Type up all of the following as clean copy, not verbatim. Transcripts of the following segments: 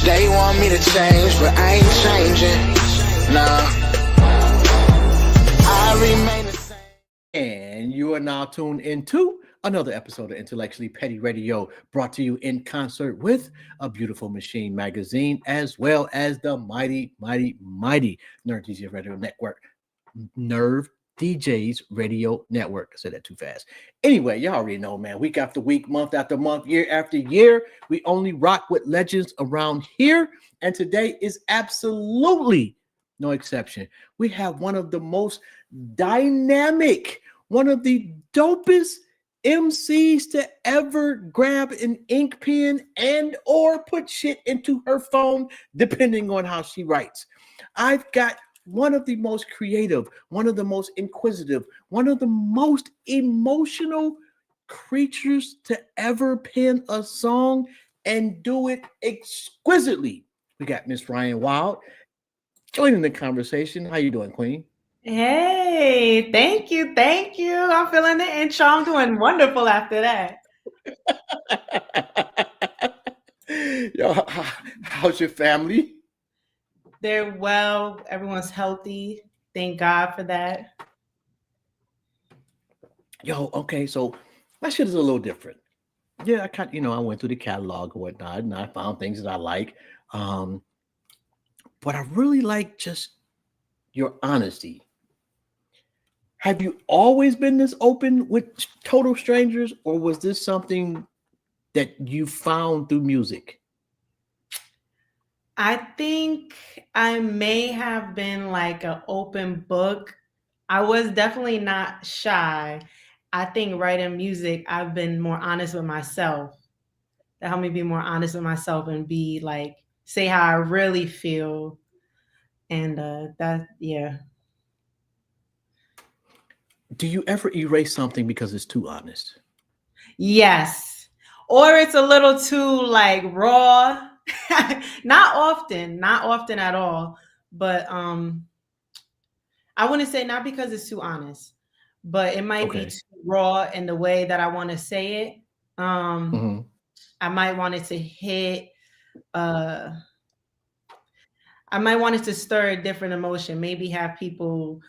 They want me to change, but I ain't changing. Nah, I remain the same. And you are now tuned into another episode of Intellectually Petty Radio, brought to you in concert with A Beautiful Machine magazine, as well as the mighty Nerve DJs Radio Network. Nerve DJs Radio Network. I said that too fast. Anyway, y'all already know, man. Week after week, month after month, year after year, we only rock with legends around here. And today is absolutely no exception. We have one of the most dynamic, one of the dopest MCs to ever grab an ink pen and or put shit into her phone, depending on how she writes. I've got one of the most creative, one of the most inquisitive, one of the most emotional creatures to ever pen a song and do it exquisitely. We got Miss Rian Wyld joining the conversation. How you doing, Queen? Hey, thank you. I'm feeling the intro. I'm doing wonderful after that. Yo, how's your family? They're well. Everyone's healthy. Thank God for that. Yo, okay, so my shit is a little different. Yeah, I went through the catalog and whatnot, and I found things that I like. But I really like just your honesty. Have you always been this open with total strangers, or was this something that you found through music? I think I may have been like an open book. I was definitely not shy. I think writing music, I've been more honest with myself. That helped me be more honest with myself and be like, say how I really feel. And yeah. Do you ever erase something because it's too honest? Yes. Or it's a little too like raw. Not often at all. But I wouldn't say not because it's too honest, but it might be too raw in the way that I want to say it. I might want it to hit I might want it to stir a different emotion, maybe have people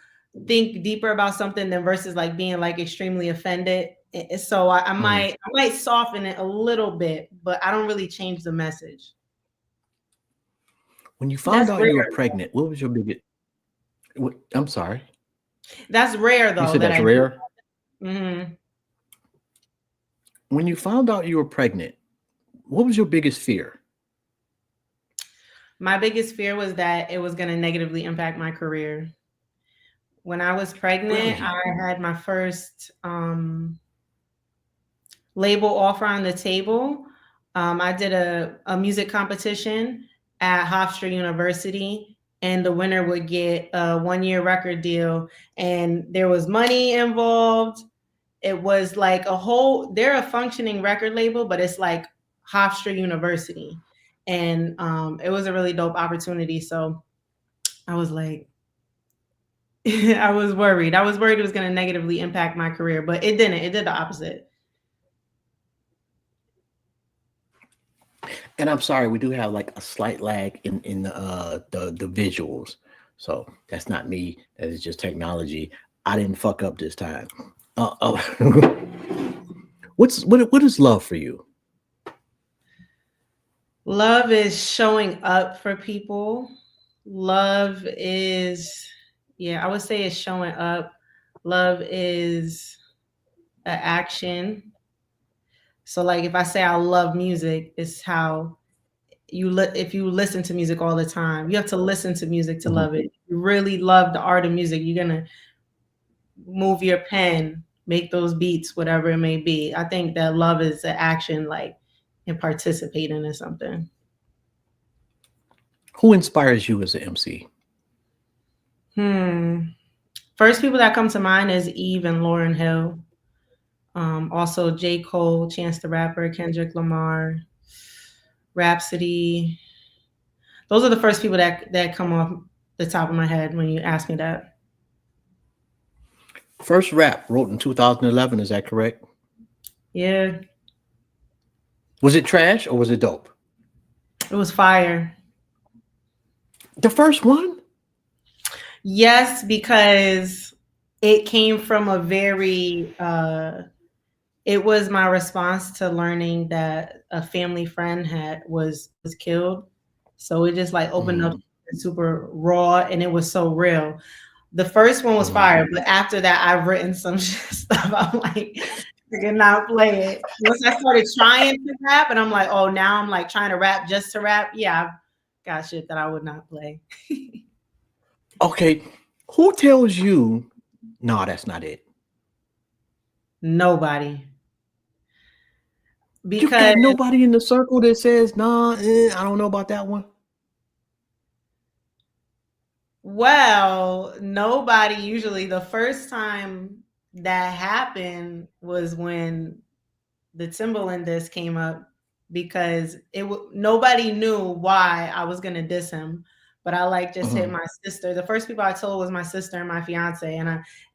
think deeper about something than versus like being like extremely offended. So I might soften it a little bit, but I don't really change the message. When you found out you were pregnant, what was your biggest? I'm sorry. That's rare, though. You said that's rare? Mm-hmm. When you found out you were pregnant, what was your biggest fear? My biggest fear was that it was going to negatively impact my career. When I was pregnant, really? I had my first label offer on the table. I did a music competition at Hofstra University, and the winner would get a 1-year record deal, and there was money involved. It was like they're a functioning record label, but it's like Hofstra University. And it was a really dope opportunity. So I was like, I was worried. it was going to negatively impact my career, but it didn't. It did the opposite. And I'm sorry, we do have like a slight lag in the visuals. So that's not me. That is just technology. I didn't fuck up this time. What is love for you? Love is showing up for people. Love is, I would say it's showing up. Love is an action. So like if I say I love music, it's how if you listen to music all the time, you have to listen to music to love it. If you really love the art of music, you're going to move your pen, make those beats, whatever it may be. I think that love is an action, like, and participating in something. Who inspires you as an MC? First people that come to mind is Eve and Lauryn Hill. Also J. Cole, Chance the Rapper, Kendrick Lamar, Rhapsody. Those are the first people that come off the top of my head when you ask me that. First rap wrote in 2011, is that correct? Yeah, Was it trash or was it dope? it was fire. The first one? Yes, because it came from a very it was my response to learning that a family friend was killed. So it just like opened up Mhm, super raw and it was so real. The first one was mhm. fire, but after that I've written some stuff. I'm like, I cannot play it. Once I started trying to rap and I'm like, oh, now I'm like trying to rap just to rap. Yeah, I've got shit that I would not play. Okay, who tells you, no, that's not it? Nobody. You Because got nobody in the circle that says, nah, I don't know about that one. well, nobody usually. The first time that happened was when the Timberland disc came up because nobody knew why I was gonna diss him, but I like just hit Uh-huh. my sister. The first people I told was my sister and my fiance,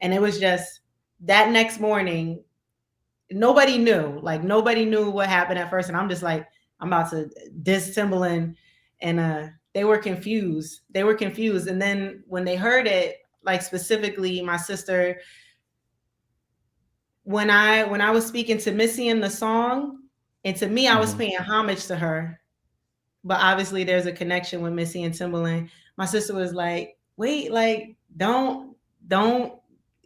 and it was just that next morning. Nobody knew, like nobody knew what happened at first, and I'm just like, I'm about to diss Timberland, and they were confused. They were confused, and then when they heard it, like specifically my sister, when I was speaking to Missy in the song, and to me, I was Mhm. paying homage to her. But obviously, there's a connection with Missy and Timberland. My sister was like, "Wait, like, don't.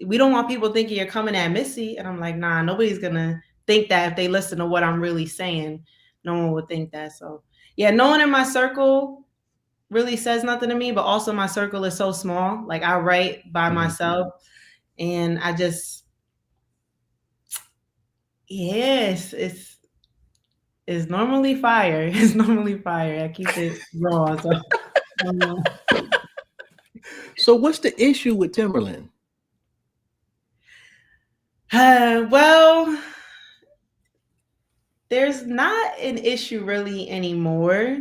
We don't want people thinking you're coming at Missy." And I'm like, "Nah, nobody's gonna think that if they listen to what I'm really saying. No one would think that." So, yeah, no one in my circle really says nothing to me. But also, my circle is so small. Like, I write by Mhm. myself, and I just, yes, it's normally fire. It's normally fire. I keep it raw. So, So what's the issue with Timberland? well, there's not an issue really anymore.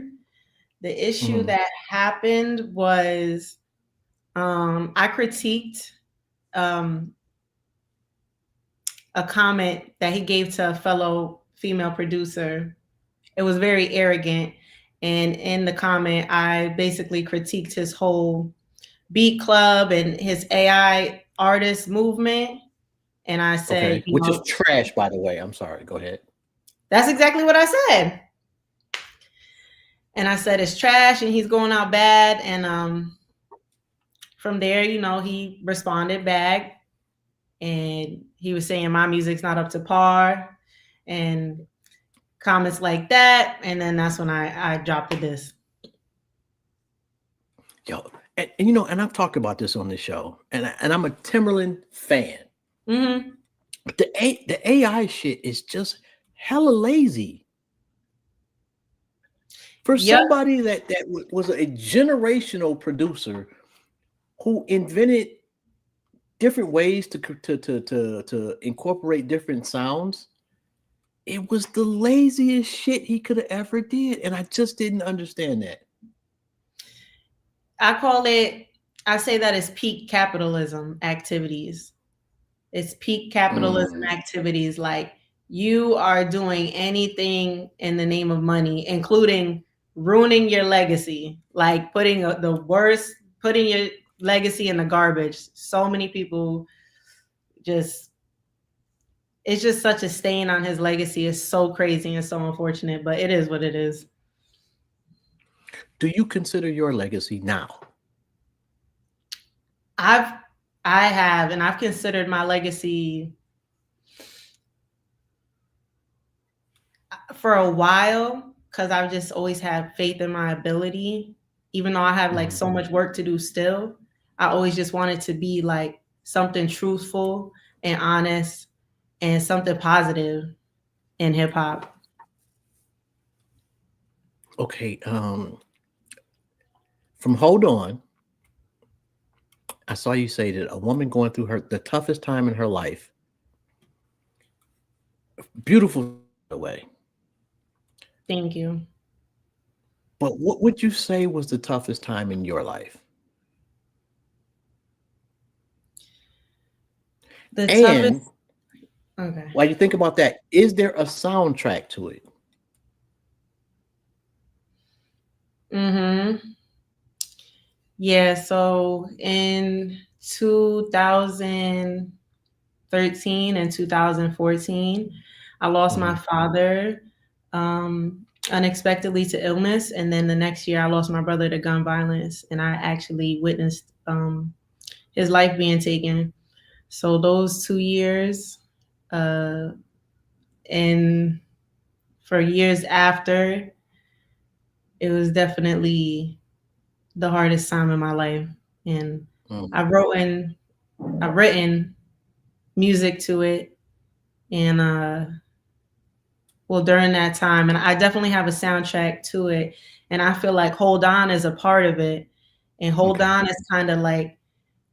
The issue Mhm. that happened was I critiqued um, a comment that he gave to a fellow female producer. It was very arrogant. And in the comment, I basically critiqued his whole beat club and his AI artist movement. And I said, Okay, which is trash, by the way. I'm sorry. Go ahead. that's exactly what I said. And I said it's trash and he's going out bad. And from there, he responded back and he was saying my music's not up to par and comments like that. And then that's when I dropped the disc. Yo, and I've talked about this on the show, and I'm a Timberland fan. Mm-hmm. But the AI shit is just hella lazy. For Yep. somebody that was a generational producer who invented different ways to incorporate different sounds, it was the laziest shit he could have ever did, and I just didn't understand that. I say that it's peak capitalism activities. It's peak capitalism Mm. activities. Like you are doing anything in the name of money, including ruining your legacy, like putting putting your legacy in the garbage. So many people just, it's just such a stain on his legacy. It's so crazy and so unfortunate, but it is what it is. Do you consider your legacy now? I've, I have, and I've considered my legacy for a while because I've just always had faith in my ability, even though I have like Mhm. so much work to do still. I always just wanted to be like something truthful and honest and something positive in hip hop. Okay, From Hold On, I saw you say that a woman going through the toughest time in her life, beautiful way. Thank you. But what would you say was the toughest time in your life? The toughest. And Okay. while you think about that, is there a soundtrack to it? Mm-hmm. Yeah. So in 2013 and 2014, I lost my Mhm. father unexpectedly to illness, and then the next year I lost my brother to gun violence, and I actually witnessed his life being taken. So those 2 years, uh, and for years after, it was definitely the hardest time in my life. And Mm. I've written I've written music to it, and well, during that time, and I definitely have a soundtrack to it, and I feel like Hold On is a part of it, and Hold Okay. On is kind of like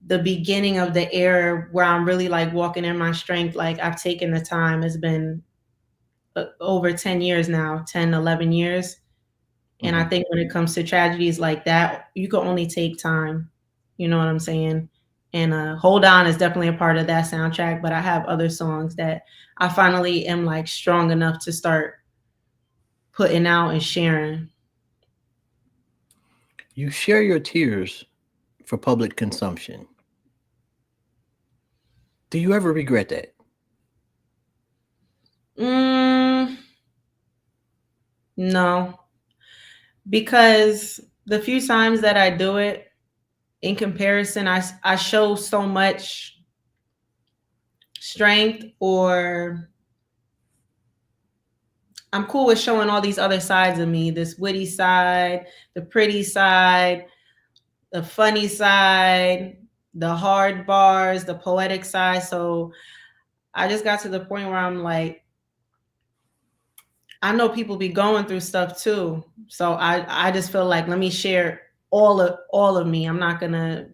the beginning of the era where I'm really like walking in my strength. Like I've taken the time. It's been over 10 years now, 10, 11 years. And I Mhm. think when it comes to tragedies like that, you can only take time. You know what I'm saying? And Hold On is definitely a part of that soundtrack, but I have other songs that I finally am like strong enough to start putting out and sharing. You share your tears for public consumption. Do you ever regret that? Mm, no, because the few times that I do it, in comparison, I show so much strength, or I'm cool with showing all these other sides of me, this witty side, the pretty side, the funny side, the hard bars, the poetic side. So I just got to the point where I'm like, I know people be going through stuff too. So I just feel like let me share all of me. I'm not gonna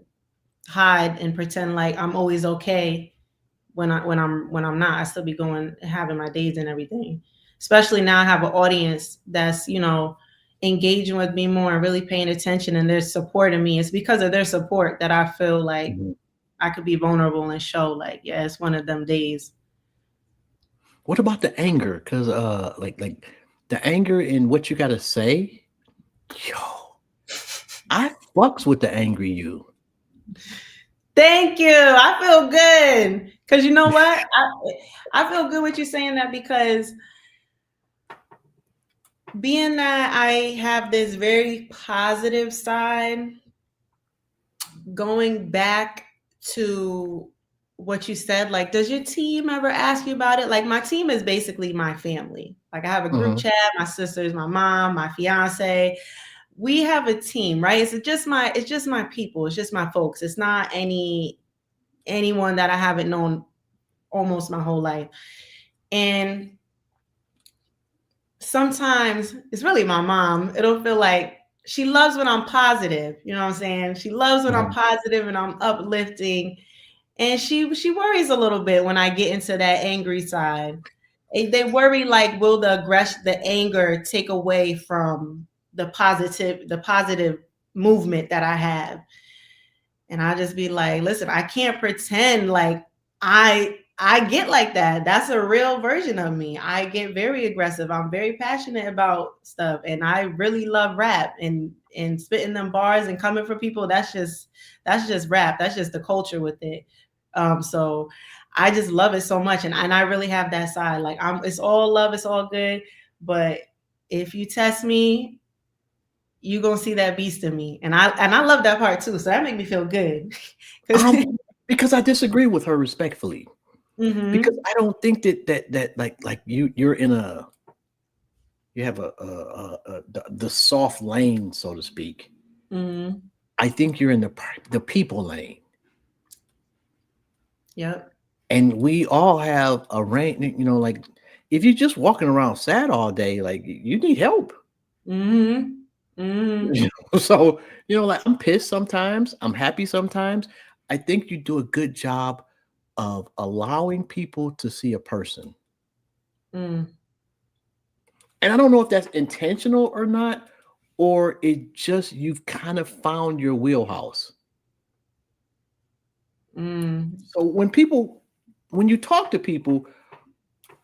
hide and pretend like I'm always okay when I'm not. I still be going having my days and everything. Especially now I have an audience that's, engaging with me more and really paying attention, and they're supporting me. It's because of their support that I feel like Mhm. I could be vulnerable and show like, yeah, it's one of them days. What about the anger? Because like the anger in what you gotta say, yo, I fucks with the angry you. Thank you. I feel good. Cause you know what? I feel good with you saying that, because being that I have this very positive side, going back to what you said, like, does your team ever ask you about it? Like, my team is basically my family. Like, I have a group Mhm. chat, my sisters, my mom, my fiance. We have a team, right? It's just my people. It's just my folks. It's not anyone that I haven't known almost my whole life. And sometimes it's really my mom. It'll feel like she loves when I'm positive. You know what I'm saying? She loves when I'm Mhm. positive and I'm uplifting. And she worries a little bit when I get into that angry side. They worry like, will the aggression, the anger take away from the positive movement that I have? And I just be like, listen, I can't pretend like I get like that. That's a real version of me. I get very aggressive. I'm very passionate about stuff, and I really love rap and spitting them bars and coming for people. That's just rap. That's just the culture with it. So I just love it so much, and I really have that side. Like it's all love, it's all good. But if you test me, you gonna see that beast in me, and I love that part too. So that make me feel good. 'Cause- Because I disagree with her respectfully. Because Mhm. I don't think that like you're in you have the soft lane, so to speak. Mhm. I think you're in the people lane, Yep. and we all have a range. Like if you're just walking around sad all day, like you need help. Mhm. Mhm. So, like I'm pissed sometimes, I'm happy sometimes. I think you do a good job of allowing people to see a person. Mm, And I don't know if that's intentional or not, or it just you've kind of found your wheelhouse. mm. So when you talk to people,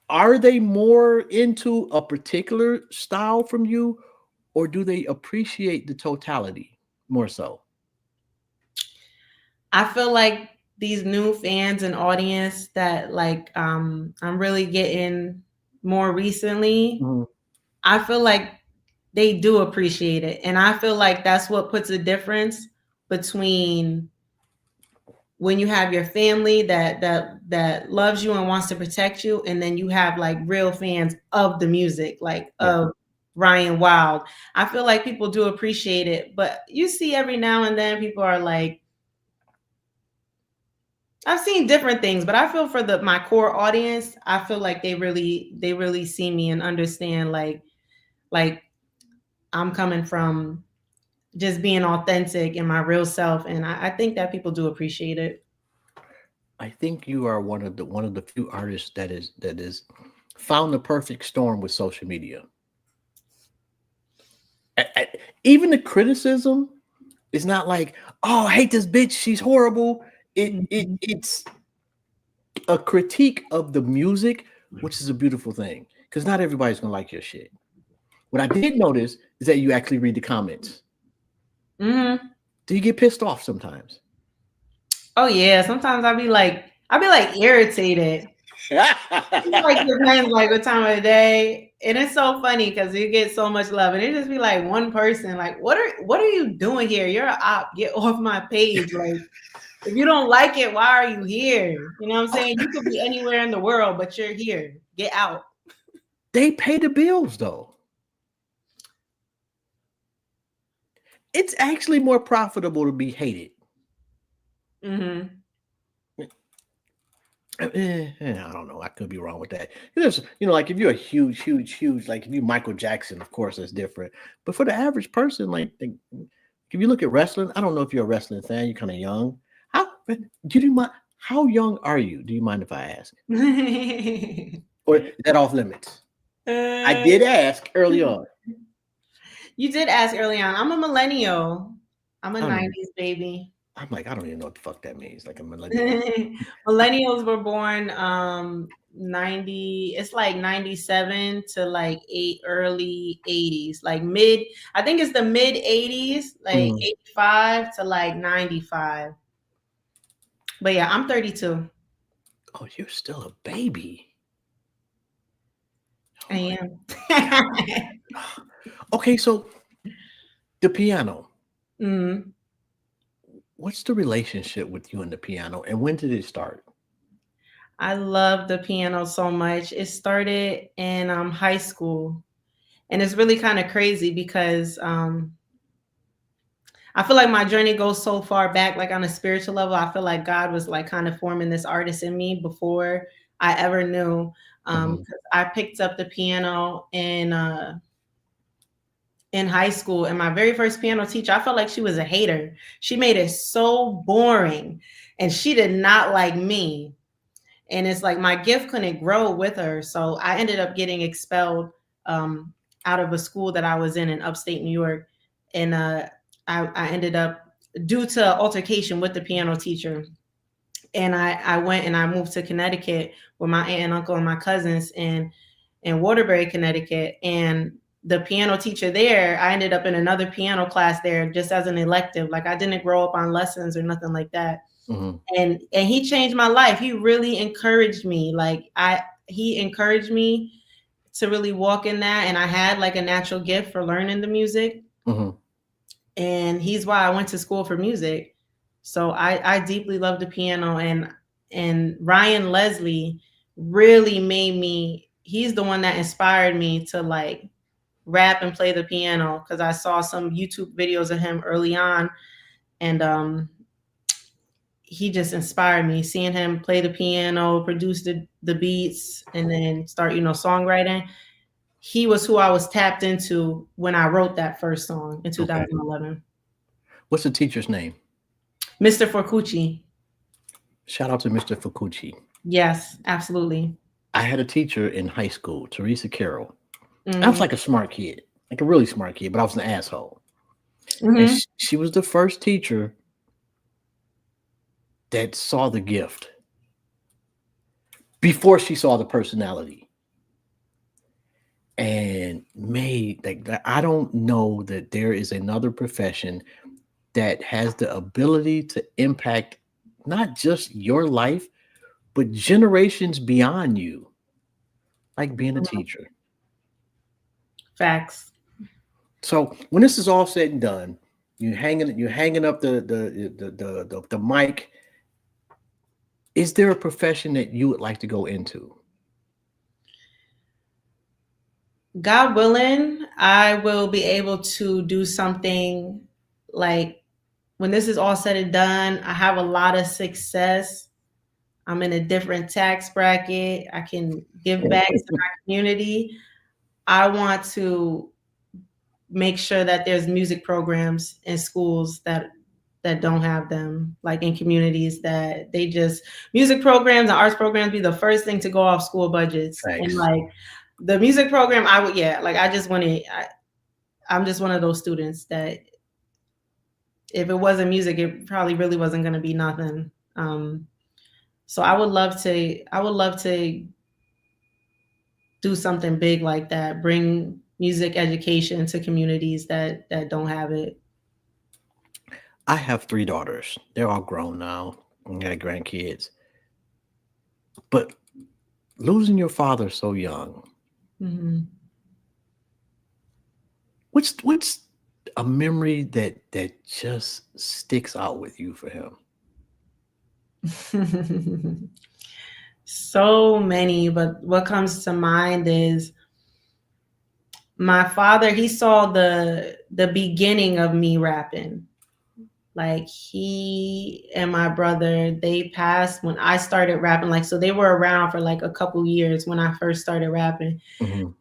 are they more into a particular style from you, or do they appreciate the totality more so? I feel like these new fans and audience that like I'm really getting more recently, Mhm. I feel like they do appreciate it. And I feel like that's what puts a difference between when you have your family that loves you and wants to protect you, and then you have like real fans of the music, like Yeah. of Ryan Wyld. I feel like people do appreciate it, but you see every now and then people are like, I've seen different things, but I feel for the my core audience, I feel like they really see me and understand like I'm coming from just being authentic and my real self, and I think that people do appreciate it. I think you are one of the few artists that is found the perfect storm with social media. Even the criticism is not like, "Oh, I hate this bitch. She's horrible." Mhm. It's a critique of the music, which is a beautiful thing because not everybody's gonna like your shit. What I did notice is that you actually read the comments. Mhm. Do you get pissed off sometimes? Oh yeah, sometimes I be like irritated. It's like depends like what time of the day. And it's so funny because you get so much love. And it just be like one person, like, what are you doing here? You're a op. Get off my page. Like, if you don't like it, why are you here? You know what I'm saying? You could be anywhere in the world, but you're here. Get out. They pay the bills though. It's actually more profitable to be hated. Hmm. I don't know. I could be wrong with that. There's, like if you're a huge, huge, huge, like if you Michael Jackson, of course that's different. But for the average person, if you look at wrestling, I don't know if you're a wrestling fan. You're kind of young. Do you mind? How young are you? Do you mind if I ask, or is that off limits? I Uh, did ask early on. you did ask early on. I'm a millennial. I'm a I don't. 90s baby. I'm like I don't even know what the fuck that means. Like a millennial. Millennials were born 90, it's like 97 to like early 80s, like mid, I think it's the mid 80s, like Mhm. 85 to like 95. But yeah, I'm 32. Oh, you're still a baby. Oh my I god. am. Okay, so the piano. Mm. What's the relationship with you and the piano, and when did it start? I love the piano so much. It started in high school, and it's really kind of crazy because I feel like my journey goes so far back, like on a spiritual level. I feel like God was like kind of forming this artist in me before I ever knew. Mhm, 'Cause I picked up the piano in high school, and my very first piano teacher, I felt like she was a hater. She made it so boring, and she did not like me. And it's like my gift couldn't grow with her, so I ended up getting expelled um, out of a school that I was in upstate New York, and I ended up due to altercation with the piano teacher, and I went and I moved to Connecticut with my aunt and uncle and my cousins in Waterbury, Connecticut, and the piano teacher there, I ended up in another piano class there just as an elective. Like I didn't grow up on lessons or nothing like that, mhm, and he changed my life. He really encouraged me. He encouraged me to really walk in that, and I had like a natural gift for learning the music, mhm. and he's why I went to school for music. So I deeply love the piano, and Ryan Leslie really made me, he's the one that inspired me to like rap and play the piano, because I saw some YouTube videos of him early on, and he just inspired me, seeing him play the piano, produce the beats, and then start, songwriting. he was who I was tapped into when I wrote that first song in Okay. 2011. What's the teacher's name? Mr. Forcucci. Shout out to Mr. Fukuchi. Yes, absolutely. I had a teacher in high school, Teresa Carroll. I was Mm-hmm. like a smart kid, like a really smart kid, but I was an asshole. And Mm-hmm. she was the first teacher that saw the gift before she saw the personality and made like I don't know that there is another profession that has the ability to impact not just your life, but generations beyond you, like being a teacher. Facts. So when this is all said and done, you're hanging up the mic. Is there a profession that you would like to go into? God willing, I will be able to do something like when this is all said and done, I have a lot of success. I'm in a different tax bracket. I can give back to my community. I want to make sure that there's music programs in schools that don't have them, like in communities that they just music programs and arts programs be the first thing to go off school budgets. And Thanks. like the music program, I would like I just want to I'm just one of those students that if it wasn't music, it probably really wasn't going to be nothing. So I would love to do something big like that, bring music education to communities that don't have it. I have three daughters. They're all grown now. I got grandkids. But losing your father so young, Mm-hmm. what's a memory that just sticks out with you for him? So many, but what comes to mind is my father. He saw the beginning of me rapping. Like he and my brother, they passed when I started rapping. Like so, they were around for like a couple years when I first started rapping. Mhm.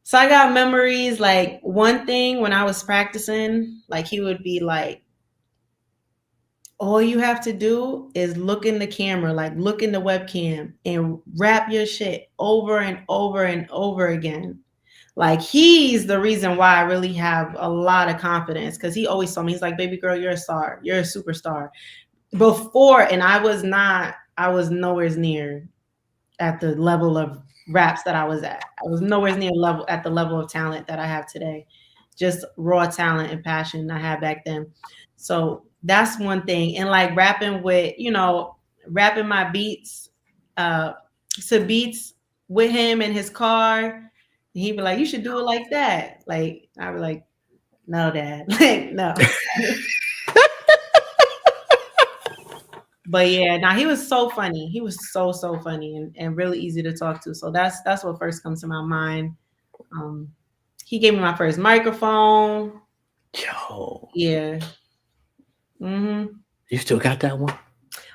So I got memories. Like one thing when I was practicing, like he would be like, all you have to do is look in the camera, like look in the webcam and rap your shit over and over and over again. Like he's the reason why I really have a lot of confidence because he always told me, he's like, baby girl, you're a star, you're a superstar. Before, and I was not, I was nowhere near at the level of raps that I was at. I was nowhere near level at the level of talent that I have today. Just raw talent and passion I had back then. So that's one thing. And like rapping with, rapping my beats to beats with him in his car. He'd be like, you should do it like that. Like I'd be like, no, dad. Like, no. But yeah, now he was so funny. He was so funny and really easy to talk to. So that's what first comes to my mind. Um, he gave me my first microphone. Yo, Yeah. Hmm. you still got that one?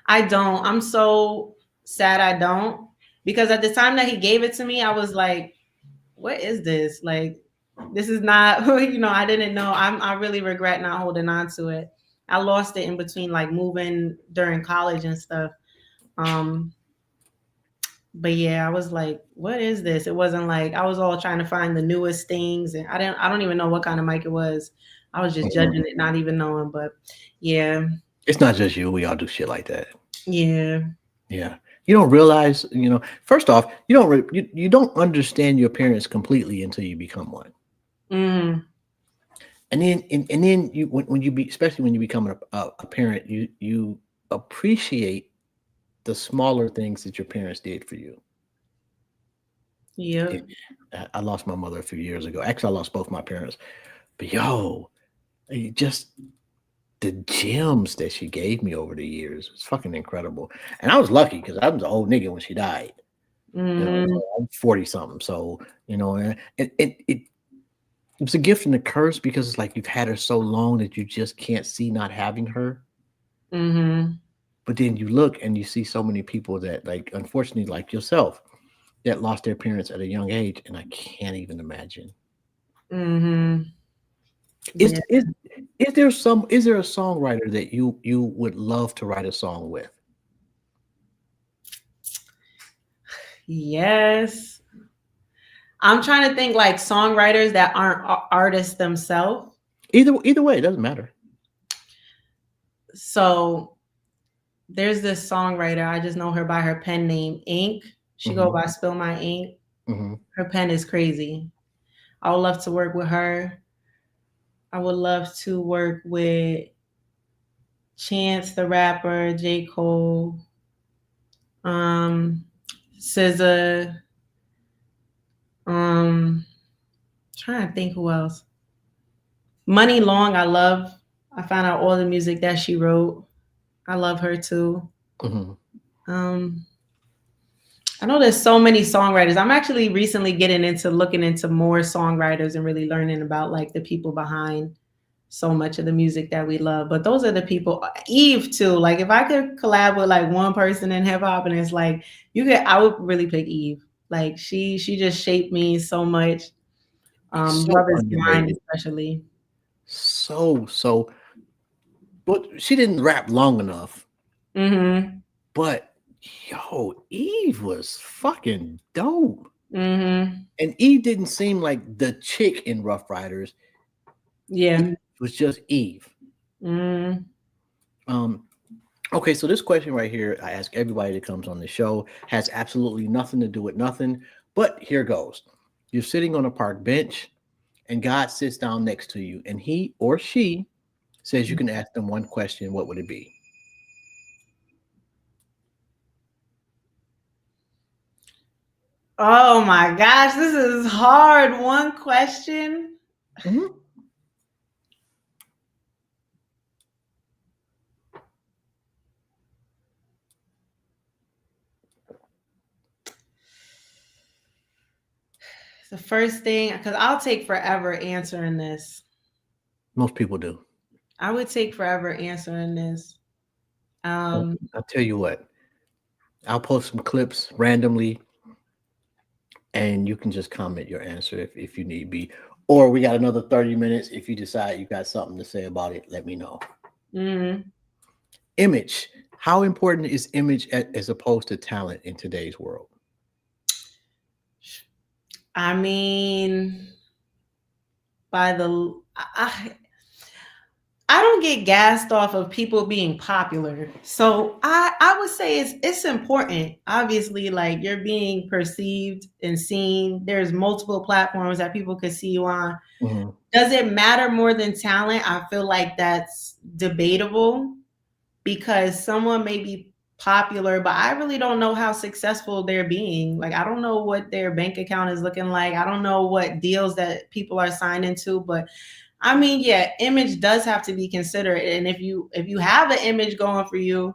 I don't. I'm so sad I don't. Because at the time that he gave it to me, I was like, what is this? Like, this is not, I didn't know. I really regret not holding on to it. I lost it in between like moving during college and stuff. Um, but yeah, I was like, what is this? It wasn't like I was all trying to find the newest things and I don't even know what kind of mic it was. I was just Mhm. judging it, not even knowing. But yeah, It's not just you. We all do shit like that. yeah. Yeah. You don't realize, first off, you don't understand your parents completely until you become one. Mm, And then you when you be especially when you become a parent, you appreciate the smaller things that your parents did for you. yeah. It- I lost my mother a few years ago. Actually, I lost both my parents. But yo, just the gems that she gave me over the years was fucking incredible. And I was lucky because I was an old nigga when she died. Mm, So I'm 40 something. So, and it was a gift and a curse because it's like you've had her so long that you just can't see not having her. mm-hmm. But then you look and you see so many people that, like, unfortunately, like yourself, that lost their parents at a young age, and I can't even imagine. Mm-hmm. Is Yeah. is is there a songwriter that you would love to write a song with? Yes. I'm trying to think like songwriters that aren't artists themselves. Either way, it doesn't matter. So there's this songwriter. I just know her by her pen name, Ink. She go Hmm. by Spill My Ink. Hmm. Her pen is crazy. I would love to work with her. I would love to work with Chance the rapper, J. Cole, um, SZA, trying to think who else. Money Long, I love. I found out all the music that she wrote. I love her too. Hmm. Um, I know there's so many songwriters. I'm actually recently getting into looking into more songwriters and really learning about like the people behind so much of the music that we love. But those are the people. Eve too. Like if I could collab with like one person in hip hop, and it's like you could, I would really pick Eve. Like she just shaped me so much. So Love is Blind, underrated. especially. So, but she didn't rap long enough. Mm-hmm. But yo, Eve was fucking dope. Mm-hmm. And Eve didn't seem like the chick in Rough Riders. Yeah. Eve was just Eve. Mm-hmm. Um, okay, so this question right here, I ask everybody that comes on the show, has absolutely nothing to do with nothing. But here goes. You're sitting on a park bench, and God sits down next to you, and he or she says you can ask them one question. What would it be? Oh my gosh, this is hard. One question. Mhm. The first thing, because I'll take forever answering this. Most people do. I would take forever answering this. Well, Um, I'll tell you what. I'll post some clips randomly, and you can just comment your answer if you need be. Or we got another 30 minutes. If you decide you got something to say about it, let me know. mhm. Image. How important is image as opposed to talent in today's world? I mean, by the I don't get gassed off of people being popular. So I would say it's important. Obviously, like you're being perceived and seen. There's multiple platforms that people could see you on. Mhm. Does it matter more than talent? I feel like that's debatable because someone may be popular, but I really don't know how successful they're being. Like I don't know what their bank account is looking like. I don't know what deals that people are signed into, but I mean, yeah, image does have to be considered. And if you have an image going for you,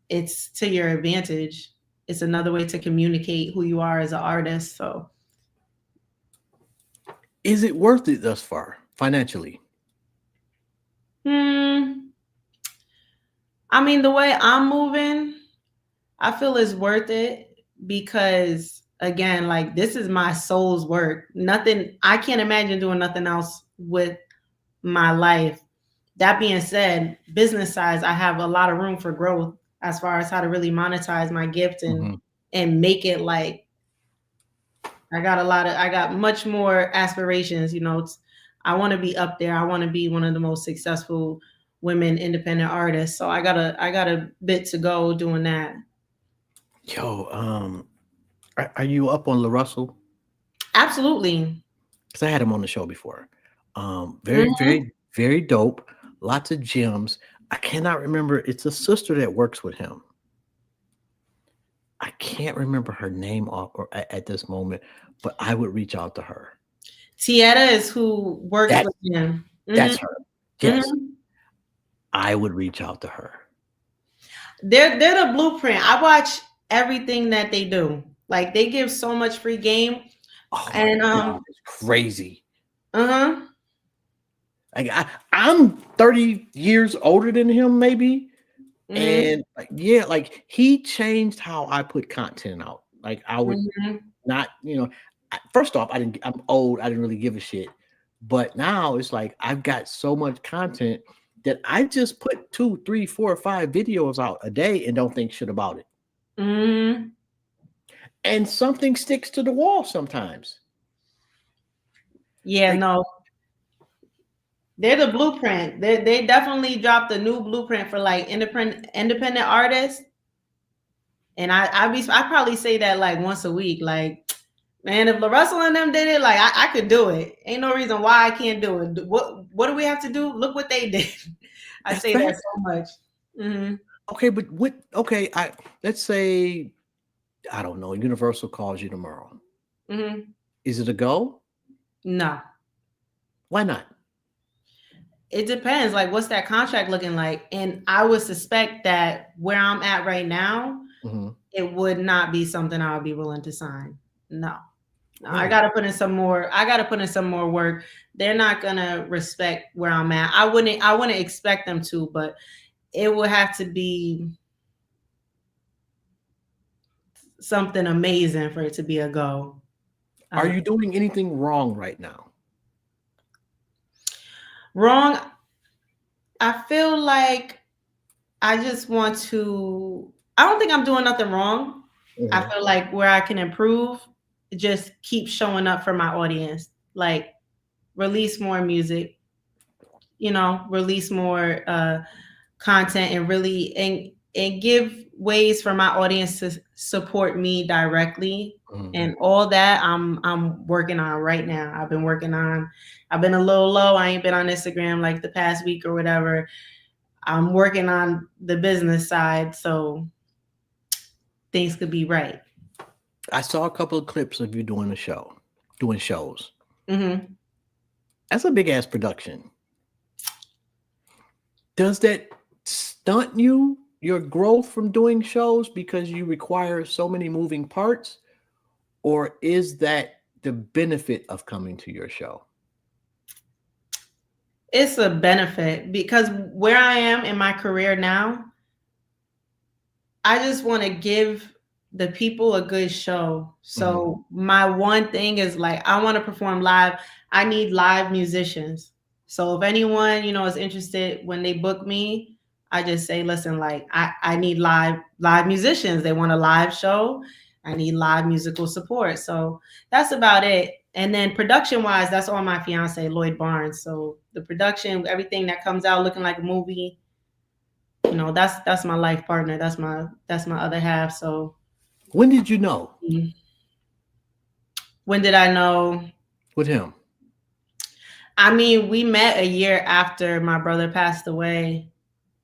it's to your advantage. It's another way to communicate who you are as an artist. So, Is it worth it thus far financially? hmm, I mean, the way I'm moving, I feel it's worth it because again, like this is my soul's work. Nothing, I can't imagine doing nothing else with my life. That being said, business size, I have a lot of room for growth as far as how to really monetize my gift Mhm. and make it like I got much more aspirations, you know. I want to be up there. I want to be one of the most successful women independent artists. So I got a bit to go doing that. Yo, are you up on La Russell? Absolutely. Because I had him on the show before. Very, Mhm. very, very dope. Lots of gems. I cannot remember. It's a sister that works with him. I can't remember her name off or at this moment, but I would reach out to her. Tieta is who works That with him. that's Mhm. her. Yes, Mhm. I would reach out to her. They're the blueprint. I watch everything that they do. Like they give so much free game. Oh my And god, it's crazy. uh-huh. Like I'm 30 years older than him, maybe. Mhm. And like, yeah, like he changed how I put content out. Like I would Mhm. not, first off, I'm old. I didn't really give a shit. But now it's like I've got so much content that I just put 2, 3, 4, 5 videos out a day and don't think shit about it. Mhm. And something sticks to the wall sometimes. Yeah, Like, no. They're the blueprint. They definitely dropped a new blueprint for like independent artists. And I probably say that like once a week. Like, man, if La Russell and them did it, like I could do it. Ain't no reason why I can't do it. What do we have to do? Look what they did. I that's say that facts. so much. Hmm. Okay, but what? Okay, let's say I don't know. Universal calls you tomorrow. Hmm. Is it a go? No. Why not? It depends. Like, what's that contract looking like? And I would suspect that where I'm at right now, Hmm. it would not be something I would be willing to sign. No. No, I Really? gotta put in some more. I gotta put in some more work. They're not gonna respect where I'm at. I wouldn't expect them to, but it would have to be something amazing for it to be a go. Are you doing anything wrong right now? Wrong. I feel like I just want to. I don't think I'm doing nothing wrong. I Hmm. feel like where I can improve, just keep showing up for my audience. Like release more music, release more content and really and give ways for my audience to support me directly. Hmm. And all that I'm working on right now. I've been a little low. I ain't been on Instagram like the past week or whatever. I'm working on the business side so things could be right. I saw a couple of clips of you doing shows. Hmm. That's a big ass production. Does that stunt your growth from doing shows because you require so many moving parts, or is that the benefit of coming to your show? It's a benefit because where I am in my career now, I just want to give the people a good show. Mhm. So my one thing is like I want to perform live. I need live musicians. So if anyone, is interested when they book me, I just say, listen, like I need live musicians. They want a live show. I need live musical support. So that's about it. And then production wise, that's all my fiance, Lloyd Barnes. So the production, everything that comes out looking like a movie, that's my life partner. That's my other half. So When did you know when did I know? with him? I mean, we met a year after my brother passed away,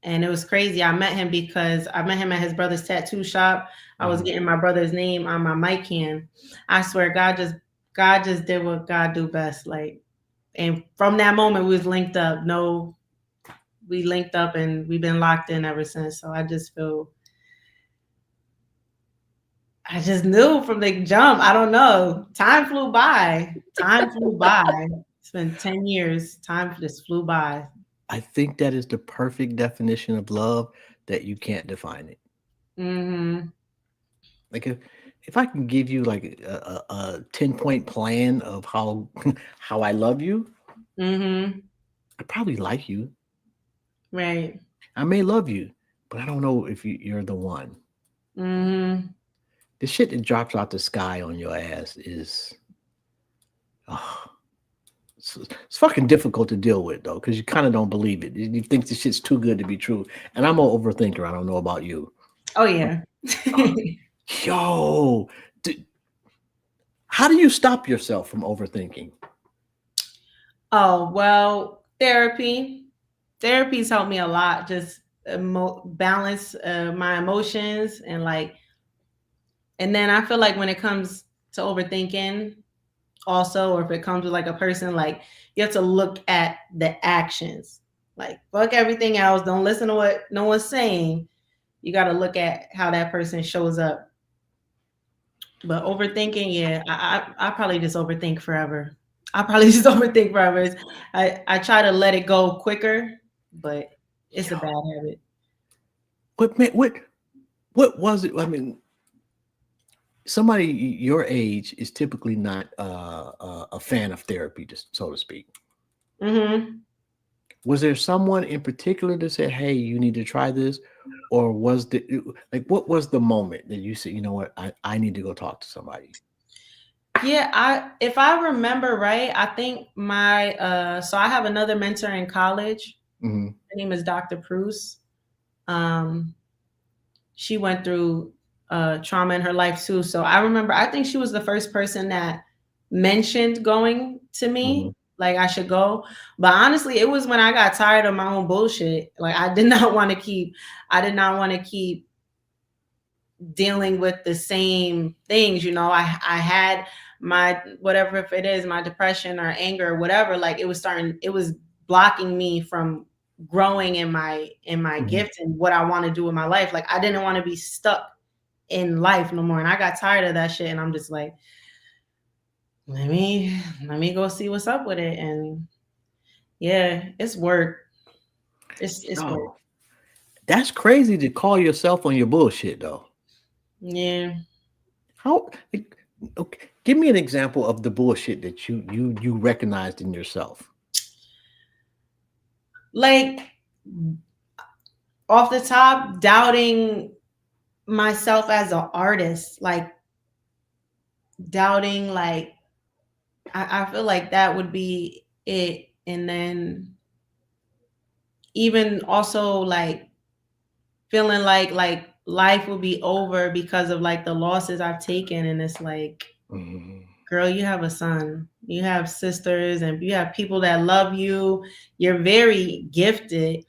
and it was crazy. I met him because I met him at his brother's tattoo shop. I was Mhm. getting my brother's name on my mic can. I swear, God just did what God do best. Like, and from that moment, we was linked up. No, we linked up, and we've been locked in ever since. So I just knew from the jump. I don't know. Time flew by. Time flew by. It's been 10 years. Time just flew by. I think that is the perfect definition of love that you can't define it. Hmm. Like if I can give you like a 10-point plan of how how I love you, Hmm. I probably like you. Right. I may love you, but I don't know if you're the one. Hmm. The shit that drops out the sky on your ass is oh, it's fucking difficult to deal with though, because you kind of don't believe it. You think the shit's too good to be true. And I'm an overthinker. I don't know about you. Oh, yeah. Yo, d- how do you stop yourself from overthinking? Oh, well, therapy. Therapy's helped me a lot. Just balance my emotions and then I feel like when it comes to overthinking, also, or if it comes with like a person, like you have to look at the actions. Like fuck everything else. Don't listen to what no one's saying. You got to look at how that person shows up. But overthinking, yeah, I probably just overthink forever. I probably just overthink forever. I try to let it go quicker, but it's a Yo, bad habit. what was it? I mean, somebody your age is typically not a fan of therapy, just so to speak. Mm-hmm. Was there someone in particular that said, "Hey, you need to try this," or was the like what was the moment that you said, "You know what, I need to go talk to somebody"? Yeah, if I remember right, I think my so I have another mentor in college. Hmm. Her name is Dr. Bruce. Um, she went through trauma in her life too. So I remember, I think she was the first person that mentioned going to Hmm. me, like I should go. But honestly, it was when I got tired of my own bullshit. Like I did not want to keep, I did not want to keep dealing with the same things. I had my whatever, if it is my depression or anger or whatever, like it was blocking me from growing in my Hmm. gift and what I want to do in my life. Like I didn't want to be stuck in life no more. And I got tired of that shit. And I'm just like, let me go see what's up with it. And yeah, it's work. It's work. Oh, that's crazy to call yourself on your bullshit, though. Yeah. How? Like, okay, give me an example of the bullshit that you recognized in yourself. Like off the top, doubting myself as an artist, like doubting, like I feel like that would be it. And then even also like feeling like life will be over because of like the losses I've taken. And it's like, Mhm. girl, you have a son, you have sisters, and you have people that love you. You're very gifted.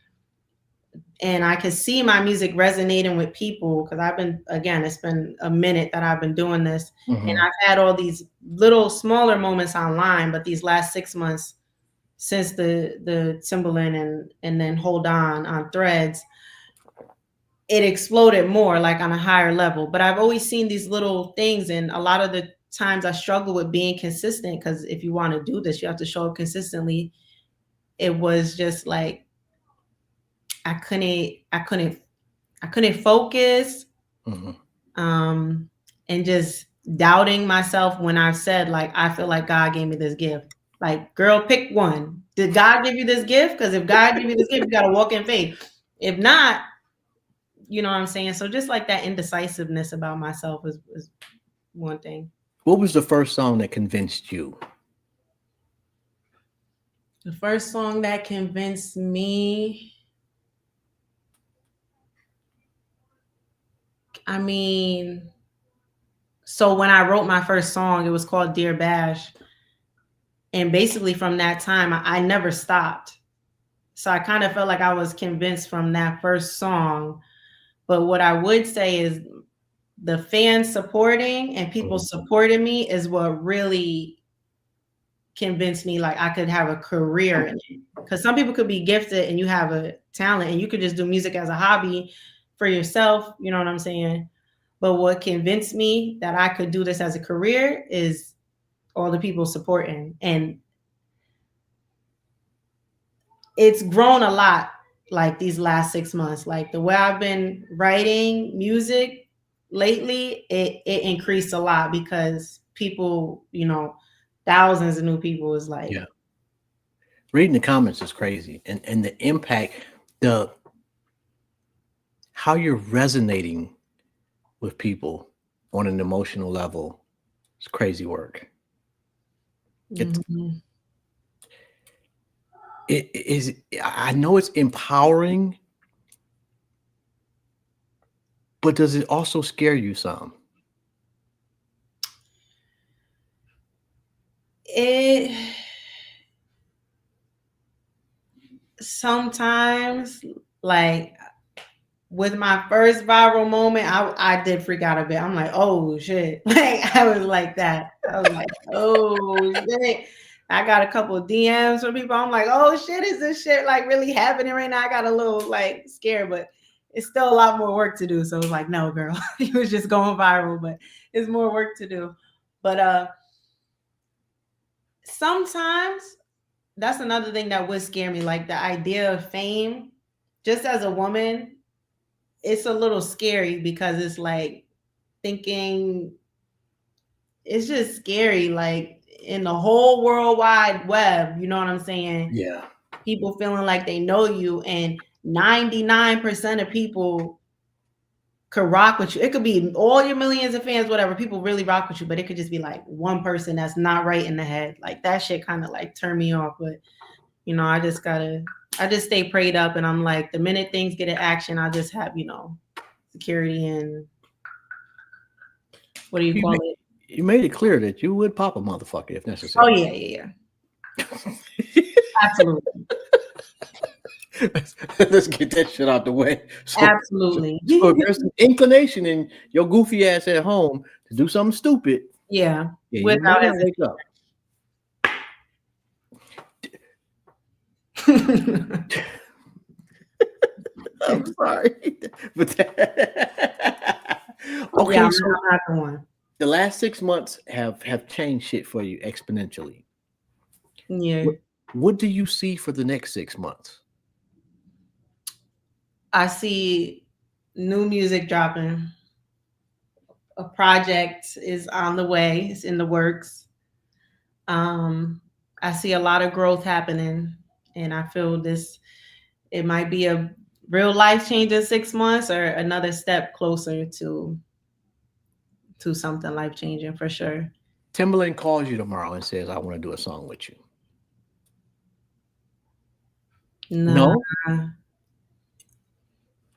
And I can see my music resonating with people because it's been a minute that I've been doing this. And Mhm. I've had all these little smaller moments online, but these last 6 months since the Timberland and then Hold On Threads, it exploded more, like on a higher level. But I've always seen these little things, and a lot of the times I struggle with being consistent because if you want to do this, you have to show up consistently. It was just like I couldn't, I couldn't, I couldn't focus, Mhm. um, and just doubting myself when I said like I feel like God gave me this gift. Like, girl, pick one. Did God give you this gift? Because if God give you this gift, you gotta walk in faith. If not, you know what I'm saying? So just like that indecisiveness about myself is one thing. What was the first song that convinced you? The first song that convinced me, I mean, so when I wrote my first song, it was called Dear Bash. And basically from that time, I never stopped. So I kind of felt like I was convinced from that first song. But what I would say is the fans supporting and people Mhm. supporting me is what really convinced me like I could have a career in it. Because some people could be gifted and you have a talent and you could just do music as a hobby for yourself. You know what I'm saying? But what convinced me that I could do this as a career is all the people supporting. And it's grown a lot like these last 6 months. Like the way I've been writing music lately, it increased a lot because people, thousands of new people is like, Yeah. Reading the comments is crazy, and the impact, the how you're resonating with people on an emotional level is crazy work. It mhm. it is. I know it's empowering, but does it also scare you some? It sometimes, like with my first viral moment, I did freak out a bit. I'm like, oh shit. Like I was like that. I was like, oh shit. I got a couple of DMs from people. I'm like, oh shit, is this shit like really happening right now? I got a little like scared, but it's still a lot more work to do. So it was like, no, girl, it was just going viral, but it's more work to do. But sometimes that's another thing that would scare me, like the idea of fame. Just as a woman, it's a little scary because it's like thinking it's just scary. Like in the whole world wide web, you know what I'm saying? Yeah. People feeling like they know you, and 99% of people could rock with you. It could be all your millions of fans, whatever. People really rock with you, but it could just be like one person that's not right in the head. Like that shit kind of like turn me off. But you know, I just stay prayed up, and I'm like, the minute things get in action, I just have, you know, security and what do you call it? You made it clear that you would pop a motherfucker if Oh necessary. yeah. Absolutely. Let's get that shit out the way. Absolutely. So if there's an inclination in your goofy ass at home to do something stupid, Yeah. you may Without not wake up. I'm sorry. But okay, yeah, so I'm not the one. the last 6 months have changed shit for you exponentially. Yeah. What do you see for the next 6 months? I see new music dropping. A project is on the way. It's in the works. I see a lot of growth happening, and I feel it might be a real life change in 6 months or another step closer to something life changing for sure. Timberland calls you tomorrow and says, "I want to do a song with you." Nah. No?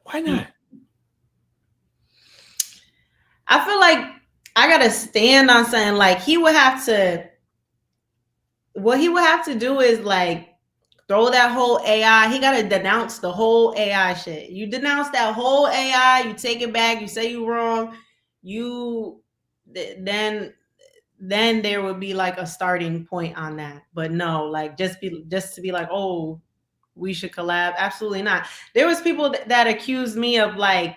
Why not? I feel like I gotta stand on something. Like what he would have to do is like throw that whole AI. He gotta denounce the whole AI shit. You denounce that whole AI, you take it back, you say you wrong, you then there would be like a starting point on that. But no, like just to be like, oh, we should collab. Absolutely not. There was people that accused me of like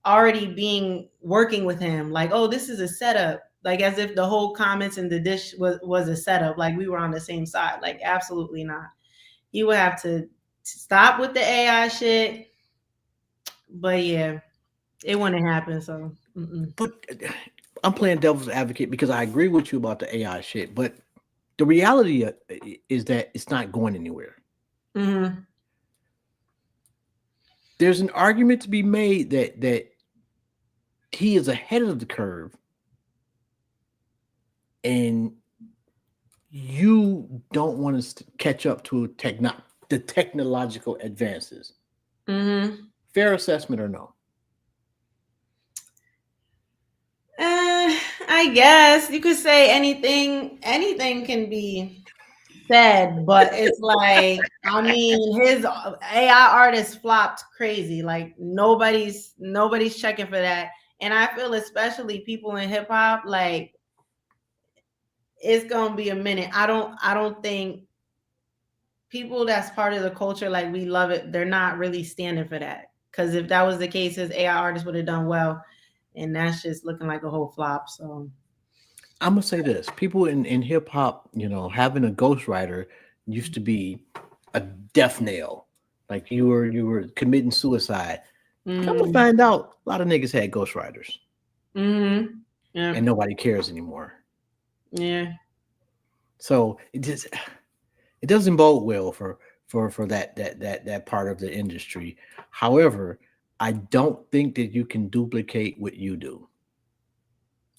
already working with him, like, oh, this is a setup, like as if the whole comments in the dish was a setup, like we were on the same side. Like absolutely not. He would have to stop with the AI shit. But yeah, it wouldn't happen. So But I'm playing devil's advocate because I agree with you about the AI shit, but the reality is that it's not going anywhere. mm-hmm. There's an argument to be made that he is ahead of the curve, and you don't want to catch up to the technological advances. Mm-hmm. Fair assessment or no? I guess you could say anything can be said, but it's like, I mean, his AI artist flopped crazy. Like nobody's checking for that. And I feel especially people in hip hop, like it's gonna be a minute. I don't think people that's part of the culture, like we love it, they're not really standing for that. Because if that was the case, his AI artist would have done well. And that's just looking like a whole flop. So I'm gonna say this: people in hip hop, having a ghostwriter used to be a death nail. Like you were committing suicide. Come to find out, a lot of niggas had ghostwriters, yeah. and nobody cares anymore. Yeah. So it doesn't bode well for that part of the industry. However, I don't think that you can duplicate what you do.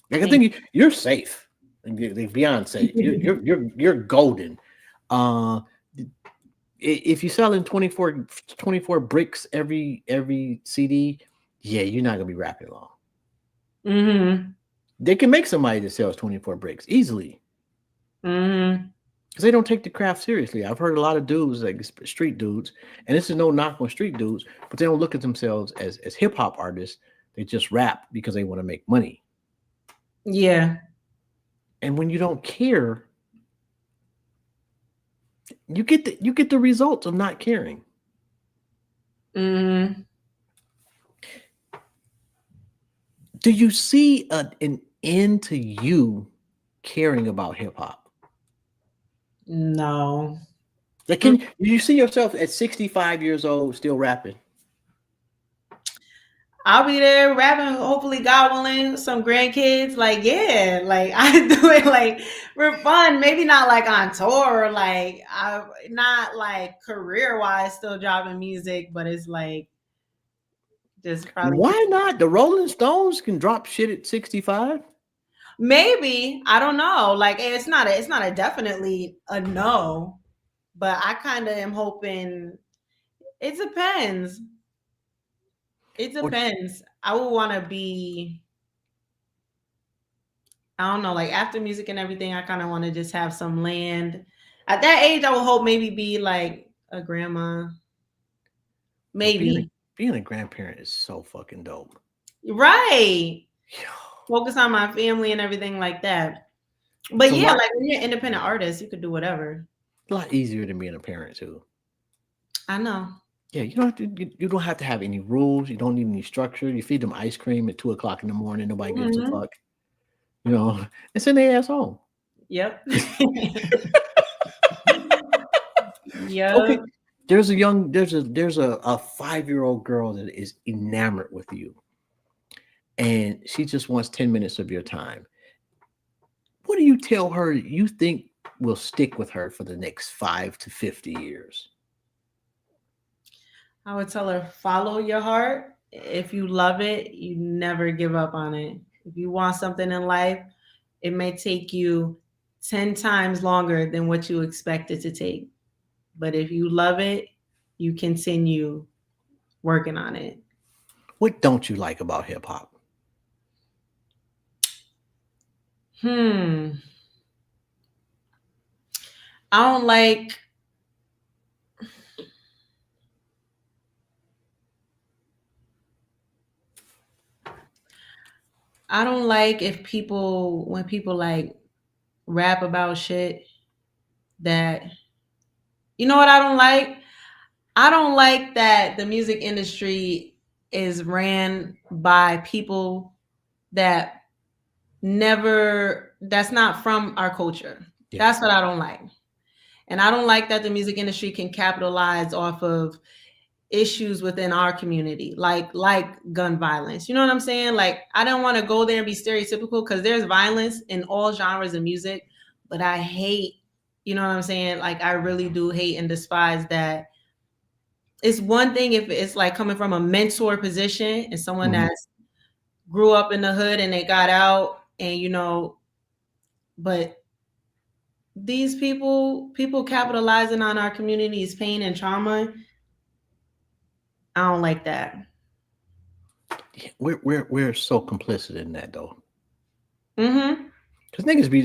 Like I think you're safe. Like beyond safe. You're golden. Uh, if you're selling 24 bricks every CD, yeah, you're not gonna be rapping long. Mm-hmm. They can make somebody that sells 24 bricks easily. Mm-hmm. Because they don't take the craft seriously. I've heard a lot of dudes, like street dudes, and this is no knock on street dudes, but they don't look at themselves as hip hop artists. They just rap because they want to make money. Yeah. And when you don't care, you get the results of not caring. Mm-hmm. Do you see an end to you caring about hip hop? No. Like, you see yourself at 65 years old still rapping? I'll be there rapping, hopefully God willing, some grandkids. Like, yeah, like I do it like for fun. Maybe not like on tour, like I not like career wise still driving music, but it's like just probably Why not? The Rolling Stones can drop shit at 65. maybe. I don't know. Like it's not a definitely a no, but I kind of am hoping it depends. It Or depends. I would want to be I don't know, like after music and everything, I kind of want to just have some land. At that age, I would hope maybe be like a grandma. being a, Maybe. being a grandparent is so fucking dope. Right. Yo, Focus on my family and everything like that. it's But a yeah, lot, like when you're an independent artist, you could do whatever. a lot easier than being a parent too. I know. Yeah, you don't have to. You don't have to have any rules. You don't need any structure. You feed them ice cream at 2 o'clock in the morning. Nobody gives a Mhm. fuck. You know, and send their ass home. Yep. Okay, Yep. there's a 5-year-old girl that is enamored with you, and she just wants 10 minutes of your time. What do you tell her you think will stick with her for the next 5 to 50 years? I would tell her follow your heart. If you love it, you never give up on it. If you want something in life, it may take you 10 times longer than what you expect it to take. But if you love it, you continue working on it. What don't you like about hip hop? Hmm. I don't like I don't like if people when people like rap about shit that you know what I don't like? I don't like that the music industry is ran by people that that's not from our culture. Yeah, That's what I don't like. And I don't like that the music industry can capitalize off of issues within our community, like gun violence. You know what I'm saying? Like I don't want to go there and be stereotypical because there's violence in all genres of music, but I hate, you know what I'm saying? Like I really do hate and despise that. It's one thing if it's like coming from a mentor position and someone mhm. that's grew up in the hood and they got out and but these people capitalizing on our community's pain and trauma, I don't like that. We're so complicit in that though. Mm-hmm. Because niggas be,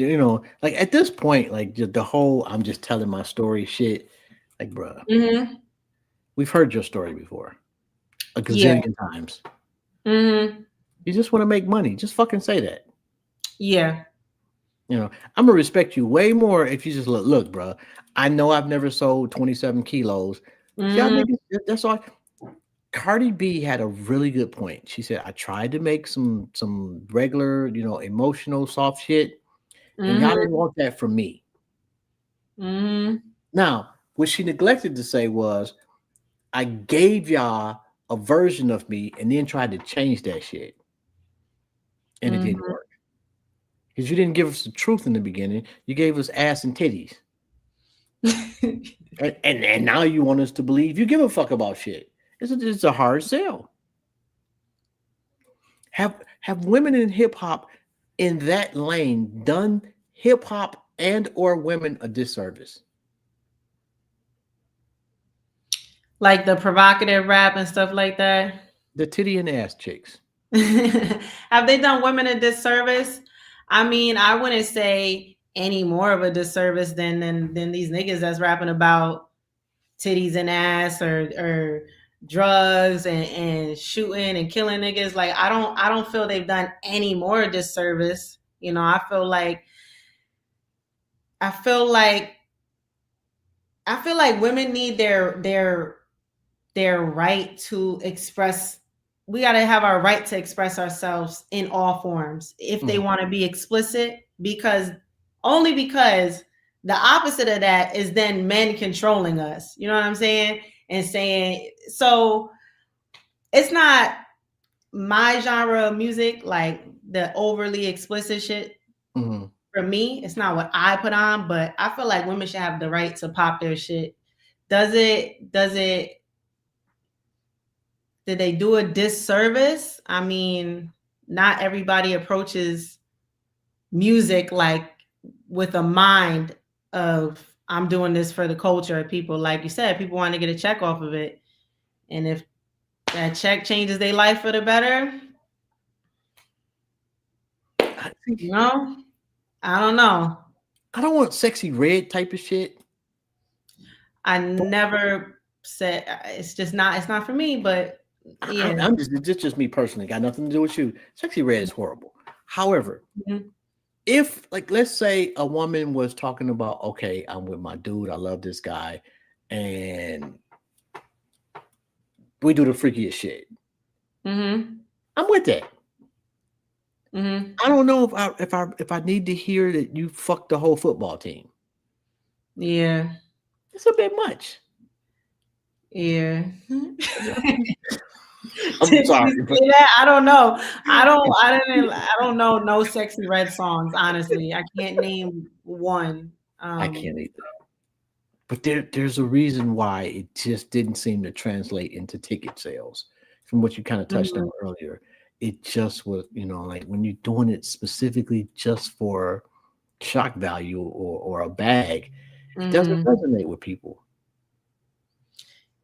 like at this point, like the whole I'm just telling my story shit. Like, bruh, Mm-hmm. we've heard your story before a Yeah. gazillion times. Mm-hmm. You just want to make money. Just fucking say that. Yeah. I'm gonna respect you way more if you just look, bro. I know I've never sold 27 kilos. Y'all Mm-hmm. niggas, that's all. Cardi B had a really good point. She said, I tried to make some regular, emotional soft shit, and y'all Mm-hmm. didn't want that from me. Mm-hmm. Now, what she neglected to say was, I gave y'all a version of me and then tried to change that shit, and it didn't Mm-hmm. work. Because you didn't give us the truth in the beginning. You gave us ass and titties. And now you want us to believe you give a fuck about shit. It's a hard sell. Have women in hip hop in that lane done hip hop and or women a disservice? Like the provocative rap and stuff like that. The titty and ass chicks. Have they done women a disservice? I mean, I wouldn't say any more of a disservice than these niggas that's rapping about titties and ass or drugs and shooting and killing niggas. Like I don't feel they've done any more disservice. You know, I feel like I feel like women need their right to express. We got to have our right to express ourselves in all forms if they Mhm. want to be explicit, because only because the opposite of that is then men controlling us. You know what I'm saying? And saying so it's not my genre of music, like the overly explicit shit, Mm-hmm. for me, it's not what I put on, but I feel like women should have the right to pop their shit. Did they do a disservice? I mean, not everybody approaches music like with a mind of I'm doing this for the culture. People, like you said, people want to get a check off of it. And if that check changes their life for the better, I think you know, I don't know. I don't want sexy red type of shit. I never said it's not for me, but yeah. I'm just it's just me personally. Got nothing to do with you. Sexy red is horrible. However, Mhm. if like let's say a woman was talking about, okay, I'm with my dude, I love this guy, and we do the freakiest shit. Mm-hmm. I'm with that. Mm-hmm. I don't know if I need to hear that you fucked the whole football team. Yeah. It's a bit much. Yeah. I'm Did sorry, you but say that? I don't know. I don't know no sexy red songs, honestly. I can't name one. I can't either. But there's a reason why it just didn't seem to translate into ticket sales. From what you kind of touched Mhm, on earlier, it just was, like when you're doing it specifically just for shock value or a bag, it doesn't mhm. resonate with people.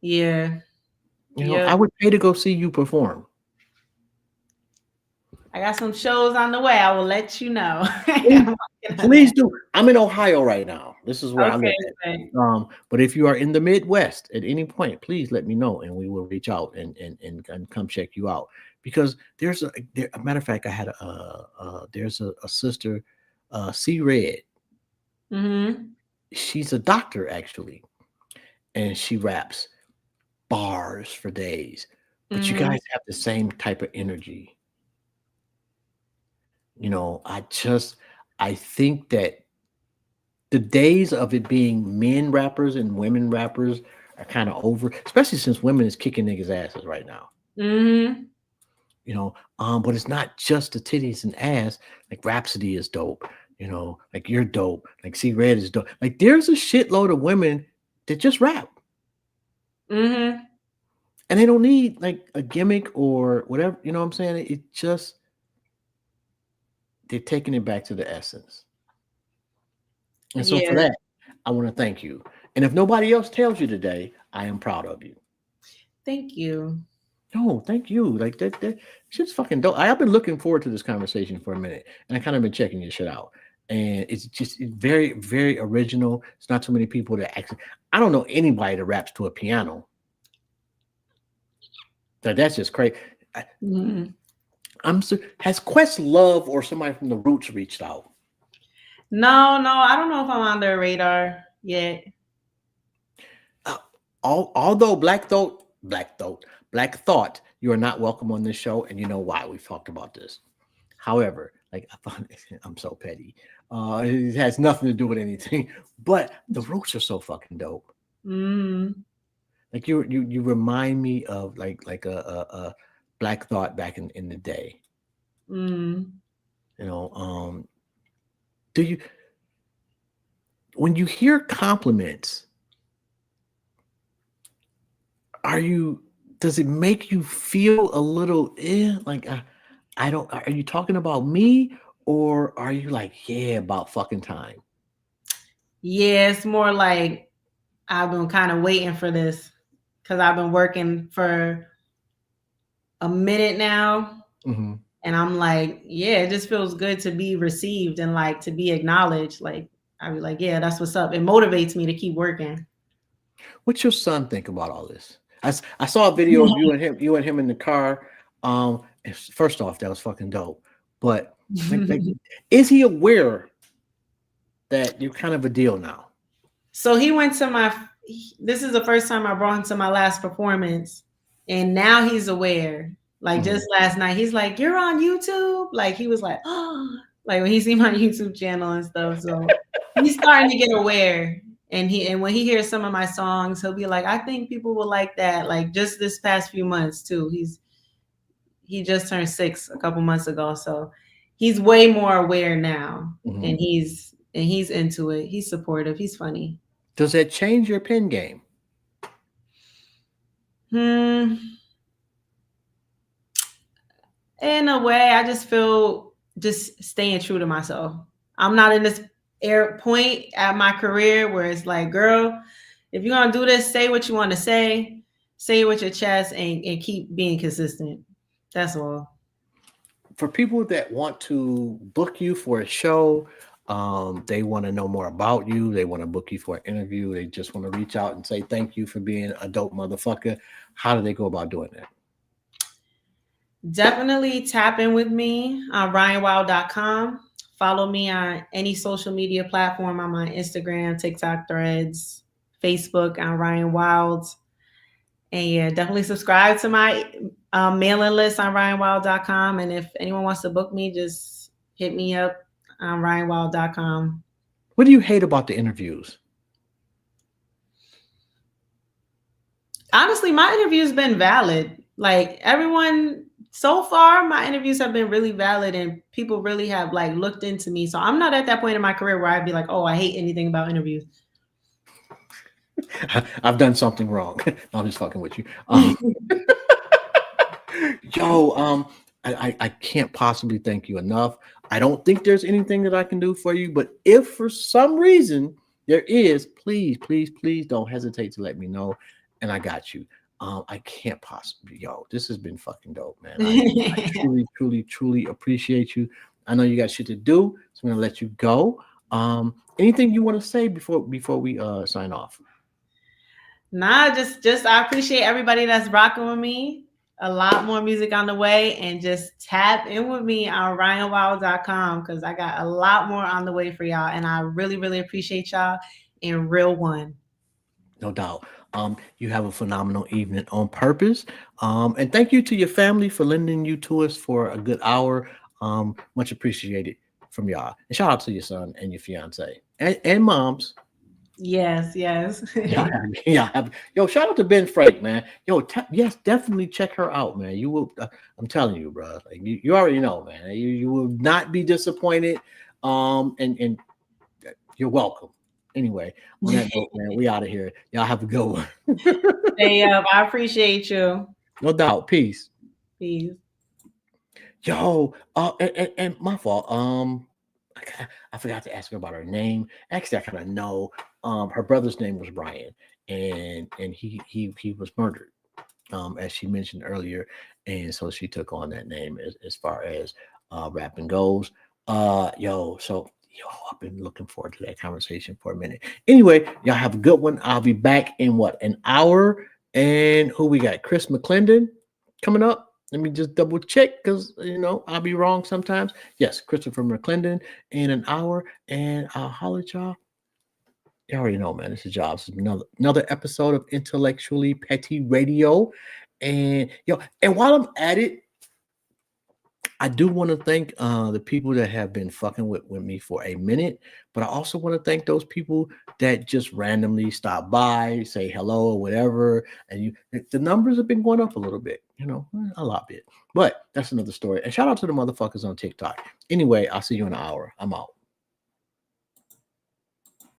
Yeah. I Yep. would pay to go see you perform. I got some shows on the way. I will let you know. Please, I'm working on please that. do. I'm in Ohio right now. This is where I live Okay, at. okay. But if you are in the Midwest at any point, please let me know, and we will reach out and come check you out. Because a matter of fact, I had there's a sister, C Red. Mm-hmm. She's a doctor actually, and she raps bars for days. But you Mm-hmm. guys have the same type of energy. I think that the days of it being men rappers and women rappers are kind of over, especially since women is kicking niggas' asses right now. Mm-hmm. But it's not just the titties and ass. Like Rhapsody is dope, like you're dope, like C Red is dope. Like there's a shitload of women that just rap Mm-hmm. and they don't need like a gimmick or whatever. You know what I'm saying? It just they're taking it back to the essence. And so for Yeah. that, I want to thank you. And if nobody else tells you today, I am proud of you. Thank you. No, thank you. Like that shit's fucking dope. I've been looking forward to this conversation for a minute, and I kind of been checking your shit out. And it's very, very original. It's not too many people that actually. I don't know anybody that raps to a piano. That's just crazy. Mhm. Has Questlove or somebody from the Roots reached out? No, I don't know if I'm on their radar yet. Although Black Thought, you are not welcome on this show, and you know why. We've talked about this. However, like I'm so petty. It has nothing to do with anything, but the Roots are so fucking dope. Mm. Like you remind me of like a Black Thought back in the day. Mm. Do you when you hear compliments, does it make you feel a little like I don't are you talking about me or are you like yeah about fucking time? Yeah, it's more like I've been kind of waiting for this because I've been working for a minute now. Mhm. And I'm like, yeah, it just feels good to be received and like to be acknowledged. Like, I'd be like, yeah, that's what's up. It motivates me to keep working. What's your son think about all this? I saw a video of you and him in the car. First off, that was fucking dope. But like, is he aware that you're kind of a deal now? So he went to this is the first time I brought him to my last performance. And now he's aware. Like just last night, he's like, you're on YouTube? Like he was like, oh, like when he see my YouTube channel and stuff. So he's starting to get aware. And when he hears some of my songs, he'll be like, I think people will like that. Like just this past few months too. he just turned 6 a couple months ago, so he's way more aware now, and he's into it. He's supportive. He's funny. Does that change your pen game? In a way, I just feel just staying true to myself. I'm not in this point at my career where it's like, girl, if you're gonna do this, say what you want to say it with your chest, and keep being consistent. That's all. For people that want to book you for a show, they want to know more about you, they want to book you for an interview, they just want to reach out and say thank you for being a dope motherfucker, how do they go about doing that? Definitely tap in with me on RyanWyld.com. Follow me on any social media platform. I'm on Instagram, TikTok, Threads, Facebook on Ryan Wyld. And yeah, definitely subscribe to my mailing list on RyanWyld.com. And if anyone wants to book me, just hit me up on RyanWyld.com. What do you hate about the interviews? Honestly, my interview's been valid. Like everyone, so far, my interviews have been really valid, and people really have like looked into me. So I'm not at that point in my career where I'd be like, oh, I hate anything about interviews. I've done something wrong. I'm just fucking with you. I can't possibly thank you enough. I don't think there's anything that I can do for you, but if for some reason there is, please don't hesitate to let me know, and I got you. I can't possibly, this has been fucking dope, man. I truly appreciate you. I know you got shit to do, so I'm gonna let you go. Anything you want to say before we sign off? Nah, just I appreciate everybody that's rocking with me. A lot more music on the way, and just tap in with me on RyanWyld.com, because I got a lot more on the way for y'all, and I really appreciate y'all in real one. No doubt. You have a phenomenal evening on purpose. And thank you to your family for lending you to us for a good hour. Much appreciated from y'all. And shout out to your son and your fiance and moms. Yes. Yo, shout out to Ben Frank, man. Yo, yes, definitely check her out, man. You will. I'm telling you, bro. Like, you already know, man. You will not be disappointed. And you're welcome. Anyway, on that note, man, we out of here. Y'all have a good one. Hey, I appreciate you. No doubt. Peace. Peace. Yo, and my fault. I forgot to ask her about her name. Actually, I kind of know. Her brother's name was Brian, and he was murdered, as she mentioned earlier, and so she took on that name as far as rapping goes. I've been looking forward to that conversation for a minute. Anyway, y'all have a good one. I'll be back in an hour. And who we got? Chris McClendon coming up. Let me just double check, because I'll be wrong sometimes. Yes, Christopher McClendon in an hour, and I'll holler at y'all. You already know, man. This is Jobs. This is another episode of Intellectually Petty Radio. And while I'm at it, I do want to thank the people that have been fucking with me for a minute, but I also want to thank those people that just randomly stop by, say hello or whatever. And the numbers have been going up a little bit, a lot bit. But that's another story. And shout out to the motherfuckers on TikTok. Anyway, I'll see you in an hour. I'm out.